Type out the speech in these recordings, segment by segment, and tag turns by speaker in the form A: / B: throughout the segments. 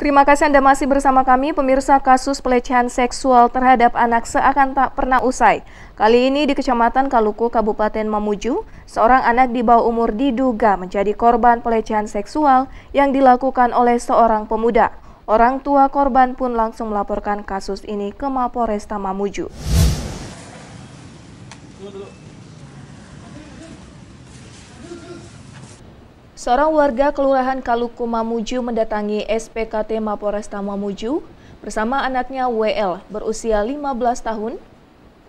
A: Terima kasih Anda masih bersama kami, pemirsa. Kasus pelecehan seksual terhadap anak seakan tak pernah usai. Kali ini di Kecamatan Kaluku, Kabupaten Mamuju, seorang anak di bawah umur diduga menjadi korban pelecehan seksual yang dilakukan oleh seorang pemuda. Orang tua korban pun langsung melaporkan kasus ini ke Mapolresta Mamuju. Seorang warga Kelurahan Kaluku Mamuju mendatangi SPKT Mapolresta Mamuju bersama anaknya WL berusia 15 tahun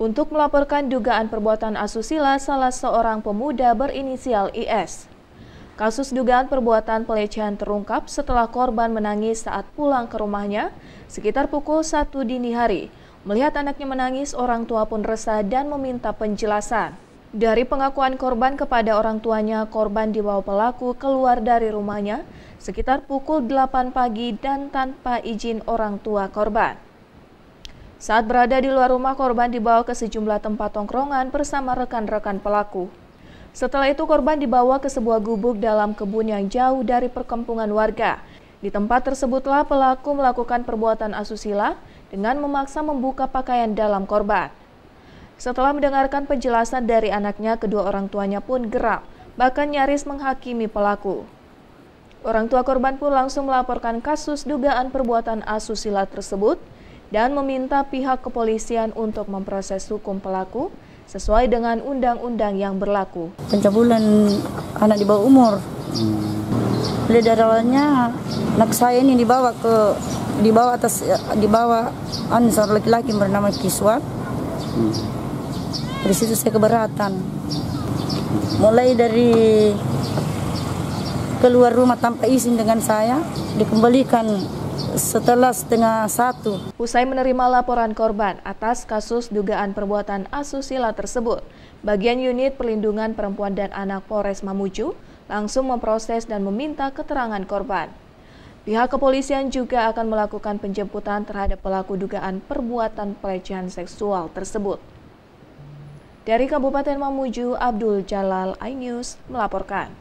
A: untuk melaporkan dugaan perbuatan asusila salah seorang pemuda berinisial IS. Kasus dugaan perbuatan pelecehan terungkap setelah korban menangis saat pulang ke rumahnya sekitar pukul 1 dini hari. Melihat anaknya menangis, orang tua pun resah dan meminta penjelasan. Dari pengakuan korban kepada orang tuanya, korban dibawa pelaku keluar dari rumahnya sekitar pukul 8 pagi dan tanpa izin orang tua korban. Saat berada di luar rumah, korban dibawa ke sejumlah tempat tongkrongan bersama rekan-rekan pelaku. Setelah itu korban dibawa ke sebuah gubuk dalam kebun yang jauh dari perkampungan warga. Di tempat tersebutlah pelaku melakukan perbuatan asusila dengan memaksa membuka pakaian dalam korban. Setelah mendengarkan penjelasan dari anaknya, kedua orang tuanya pun geram, bahkan nyaris menghakimi pelaku. Orang tua korban pun langsung melaporkan kasus dugaan perbuatan asusila tersebut dan meminta pihak kepolisian untuk memproses hukum pelaku sesuai dengan undang-undang yang berlaku.
B: Pencabulan anak di bawah umur. Dari awalnya anak saya ini dibawa seorang laki-laki bernama Kiswat. Dari situ saya keberatan. Mulai dari keluar rumah tanpa izin dengan saya, dikembalikan setelah 12:30.
A: Usai menerima laporan korban atas kasus dugaan perbuatan asusila tersebut, bagian unit perlindungan perempuan dan anak Polres Mamuju langsung memproses dan meminta keterangan korban. Pihak kepolisian juga akan melakukan penjemputan terhadap pelaku dugaan perbuatan pelecehan seksual tersebut. Dari Kabupaten Mamuju, Abdul Jalal, iNews melaporkan.